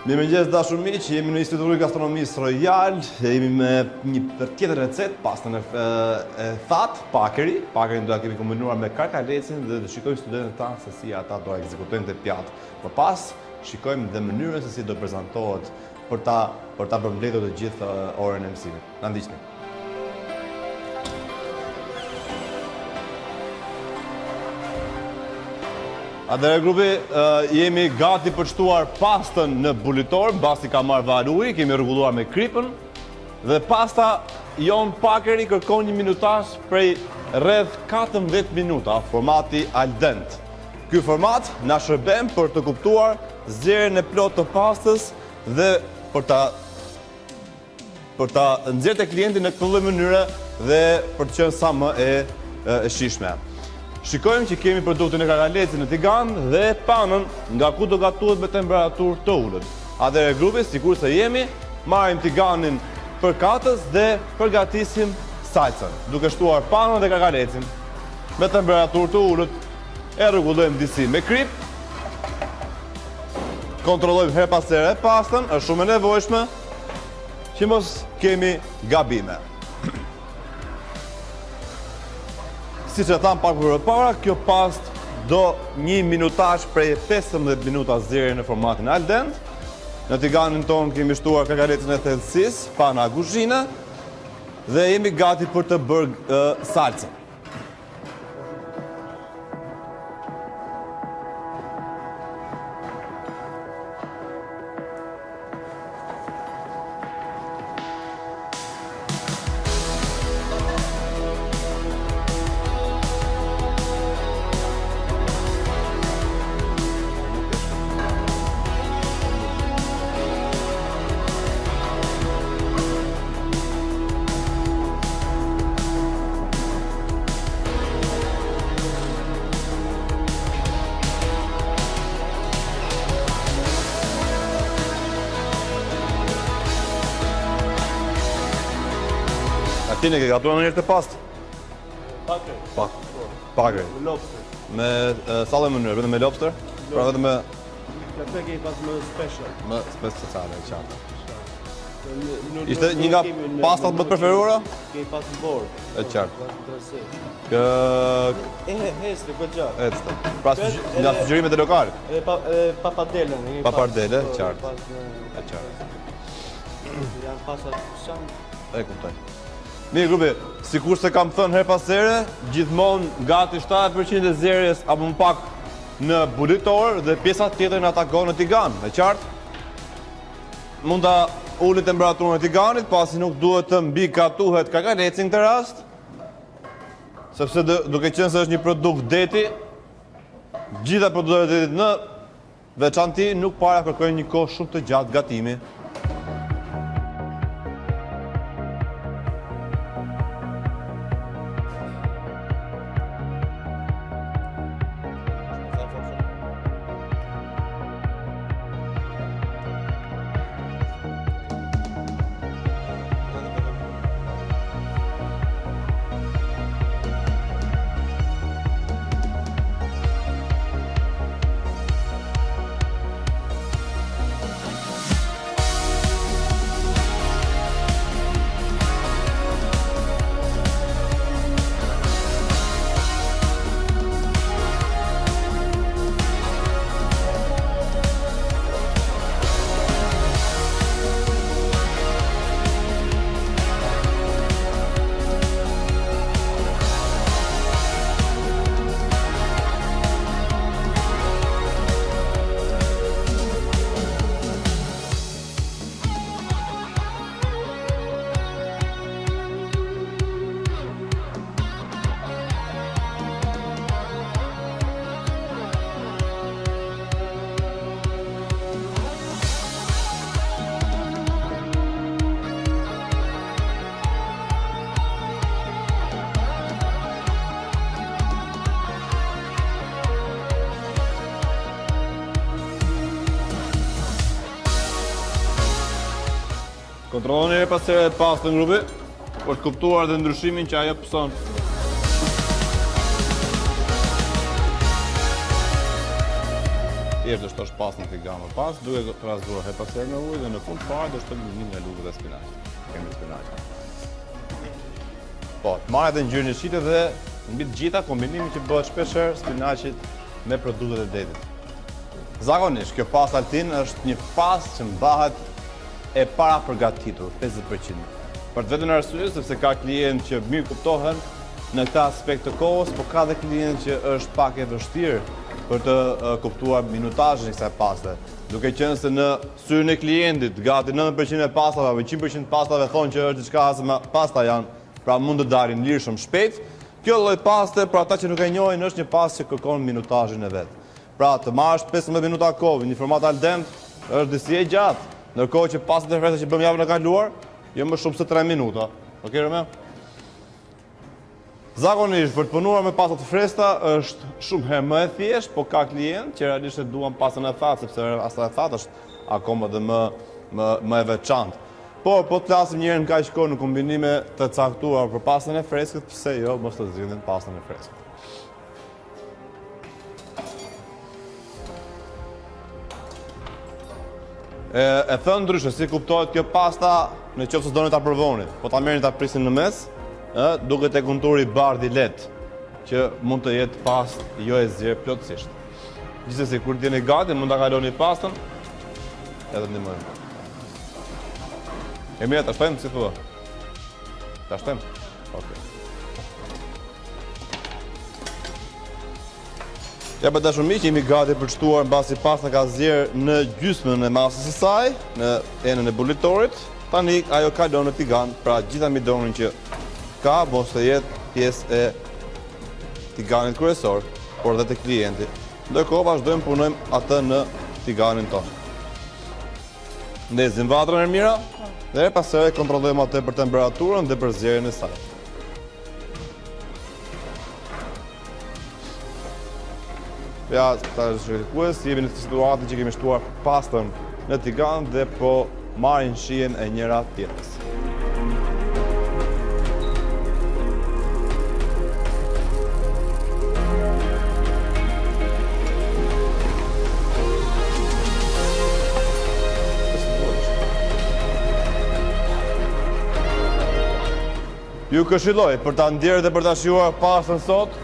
Mirëmëngjes dashur miq, jemi në Institutin e Gastronomisë Royal, jemi me një tjetër recetë, pastën e that, pakeri. Pakerin do ta kemi kombinuar me karkalecin dhe do shikojmë studentët tanë se si ata do ekzekutojnë të pjatë. Më pas, shikojmë dhe mënyrën se si do prezantohet për ta përmbledhur të gjithë orën e mësimit. Na ndiqni. Atëherë grupi, jemi gati për shtuar pastën në bulitor, mbasi ka marrë vaj uji, kemi rregulluar me kripën dhe pasta jon pakeri kërkon një minutazh prej rreth 14 minuta, formati al dente. Ky format na shërben për të kuptuar zgjerrjen e plotë të pastës dhe për ta nxjerrë te klienti në këtë lloj mënyre dhe për të qenë sa më e shijshme. Shikojmë që kemi produktin e karkalecit në tigan dhe panën nga ku do gatuhet me temperaturë të ulët. Atëherë grupi, sikur se jemi, marrim tiganin për katës dhe përgatisim salcën, duke shtuar panën dhe karkalecin me temperaturë të ulët, e rregullojmë disi me krip. Kontrollojmë her pas here pastën, është shumë e nevojshme që mos kemi gabime. Si që thamë pak për para, kjo past do një minutazh prej 15 minuta zgjerrje në formatin al dente. Në tiganin tonë kemi shtuar karkalecin e thellësisë, pana kuzhine dhe jemi gati për të bërë salcën. Ti ne ke gatuar ndonjëherë të pastë? Pakeri. Me lobster. Me sallë mënyrë, vetëm me lobster? Pra vetëm me Këtë ke pas më special. më speciale, qartë. Ishte një nga pastat më të preferuara? Ke pas në bord. E qartë. Kë Hestë, goxha. ecte. Pra nga sugjerimet e lokalit. Papadele. Papardele, qartë. E qartë. Janë pasat shanë. E kuptoj. Mirë grupi, sikur se kam thënë her pas here, gjithmonë gati 70% e zgjerrjes apo më pak në bulitor dhe pjesa tjetër në atakon në tigan, e qartë? Mund ta uli temperaturën e tiganit, pasi nuk duhet të mbigatuhet karkaleci në këtë rast, sepse duke qenë se është një produkt deti, gjitha produktet e detit në veçanti nuk para kërkojnë një kohë shumë të gjatë gatimi. Kontrolloni e pas here pastën grupi, për të kuptuar dhe ndryshimin që ajo pëson. thjesht do shtosh pasën në tigan më pas, duke trazuar hepaser me ujë dhe në fund fare do shtosh një nga lugët e spinaqit. Kemi spinaqin. Po, të marrë edhe ngjyrën e shitë dhe mbi të gjitha kombinimi që bëhet shpeshherë spinaqit me produktet e detit. Zakonisht, kjo pastë altin është një pastë që mbahet e para përgatitur, 50%. Për të vetën arsye sepse ka klientë që mirë kuptohen në këtë aspekt të kohës, por ka dhe klientë që është pak e vështirë për të kuptuar minutazhin e kësaj paste. Duke qenë se në syrin e klientit, gati 90% e pastave apo 100% pastave thonë që është diçka as pasta janë, pra mund të dalin lirshëm shpejt. Kjo lloj paste, për ata që nuk e njohin, është një pastë që kërkon minutazhin e vet. Pra, të marrësh 15 minuta kohë në format al dente është disi e gjatë, ndërkohë që pastat e freskëta që bëm javën e kaluar, jo më shumë se 3 minuta. Okej, Rome? Zakonisht, për të punuar me pastat të freskëta është shumë herë më e thjeshtë, por ka klientë që realisht duan pastën e thatë, sepse asta e thatë është akoma dhe më e veçantë. Por, po të flasim njëherë në kaq kohë në kombinime të caktuar për pastën e freskët, pse jo mos të zgjidhin pastën e freskët. E thënë ndryshe, si kuptohet kjo pasta në qoftë se doni ta provoni, po ta merrni ta prisni në mes, duket e konturi bardhi lehtë, që mund të jetë pastë jo e zgjerë plotësisht. Gjithsesi, kur t'jeni gati, mund ta kaloni pastën, edhe ndihmojmë. E mira, ta shtojmë, si thua? Ta shtojmë? Okej. Ja për dashur miq, jemi gati për të shtuar mbasi pasta ka zgjerë në gjysmën e masës së saj, në enën e bulitorit. Tani ajo kalon në tigan, pra gjitha midonin që ka mos të jetë pjesë e tiganit kryesor, por dhe të klienti. Ndërkohë vazhdojmë punojmë atë në tiganin tonë. Ndezim vatrën e mira dhe pastaj kontrollojmë atë për temperaturën dhe për zgjerrjen e saj. Ja, ta shikues, jemi në situatë që kemi shtuar pastën në tigan dhe po marrin shijen e njëra tjetrës. Ju këshilloj për ta ndjerë dhe për ta shijuar pastën sot,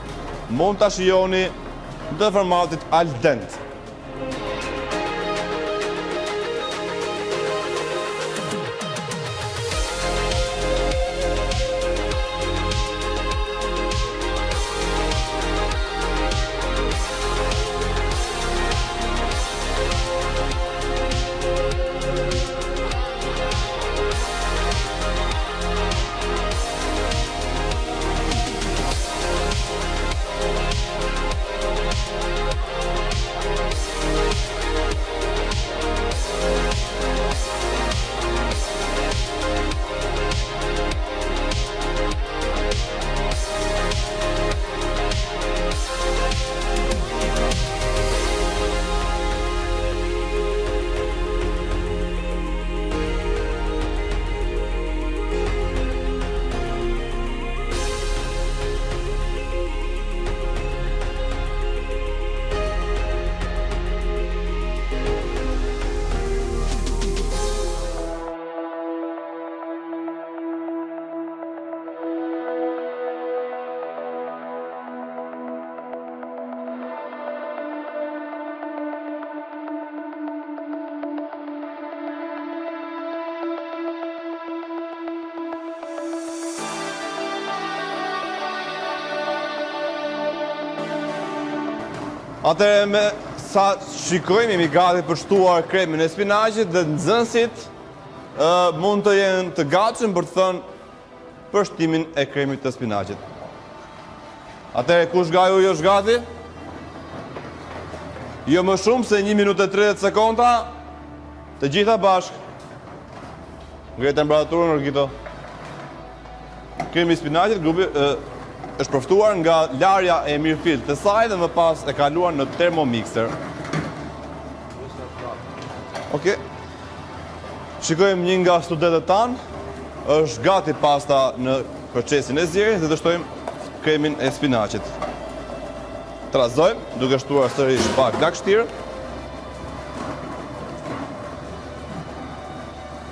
mund ta shijoni në formatit al dente. Atëherë me sa shikojmë jemi gati për shtuar kremin e spinaqit dhe nxënësit mund të jenë të gatshëm për të thënë për shtimin e kremit të spinaqit. Atëherë kush nga ju është gati? Jo më shumë se 1 minutë e 30 sekonda, të gjitha bashkë. Ngrej temperaturën, Orgito. Kremi i spinaqit, grupi është përftuar nga larja e mirëfillt të saj dhe më pas e kaluar në termomixer. Okej. Shikojmë një nga studentët tanë, është gati pasta në procesin e zgjerrjes dhe të shtojmë kremin e spinaqit. Trazojmë duke shtuar sërish pak lagështirë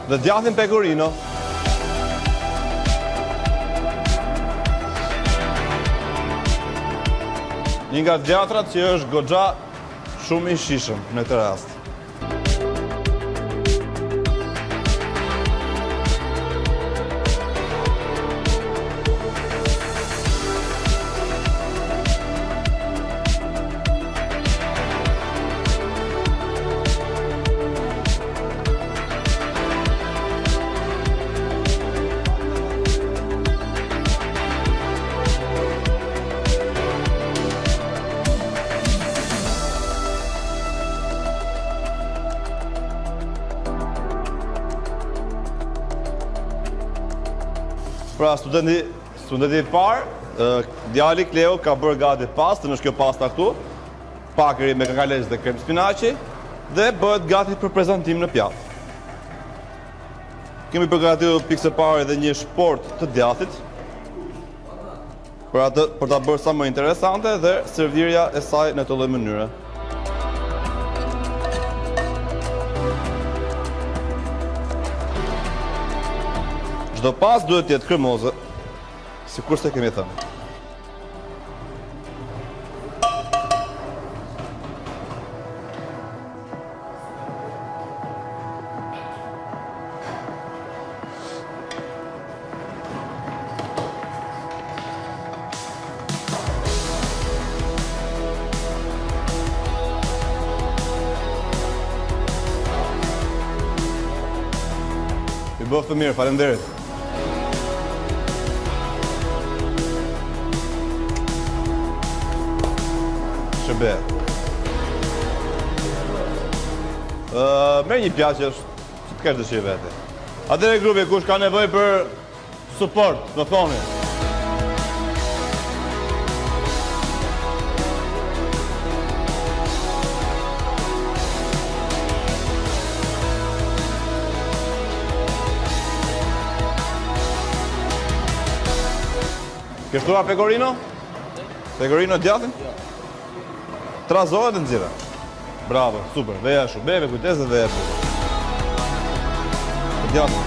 dhe djathin pecorino. Një nga djatrat që është goxha shumë i shishëm në këtë rast. Pra, studenti i parë, djali Kleo ka bërë gati pastë, është kjo pasta këtu, pakëri me kangalez dhe krem spinaci, dhe bëhet gati për prezantim në pjatë. Kemi përgatitur pikë së pari dhe një shport të djathit, për ta bërë sa më interesante dhe servirja e saj në të lloj mënyre. Çdo pas duhet të jetë kremoze, sikur se kemi thënë. I bëftë mirë, faleminderit. Shërbet. Merr një pjatë që të kesh dëshirë vete. Atëherë grupi, kush ka nevojë për suport, më thoni. Ke shtuar pecorino? Pecorino djathin? Trazohet dhe nxirra. Bravo, super, veja shumë. Beve kujtes dhe veja shumë. Djathin.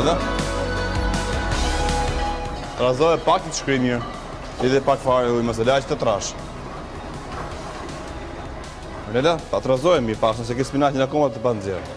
Edhe? Trazohet pak të shkri mirë. Lidhe pak fare ujë mëse laq të trash. Lela, ta trazohet mirë pas nëse ke spinaqin akoma të pa nxjerrë.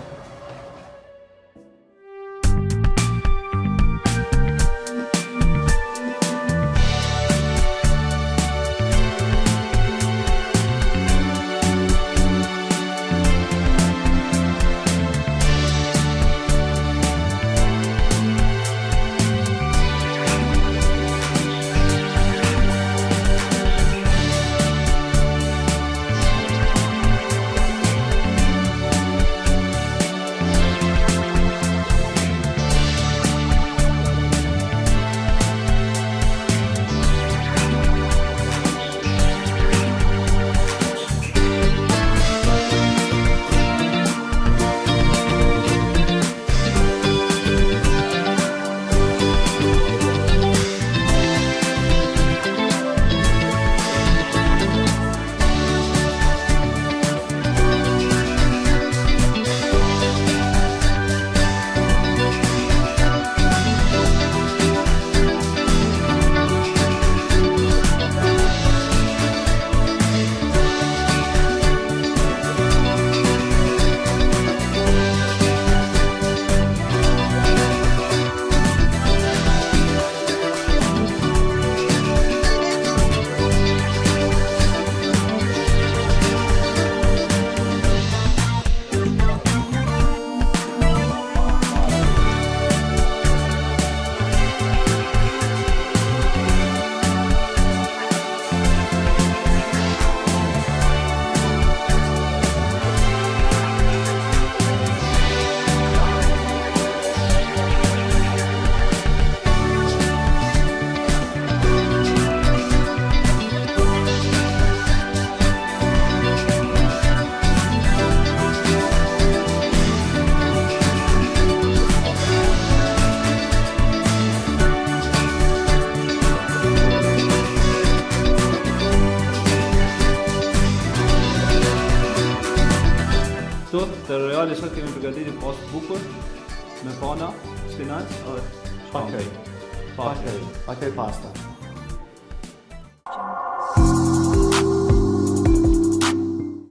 Te Royali sot kemi përgatitur pastë bukur me pana, spinaç dhe Pakej pasta.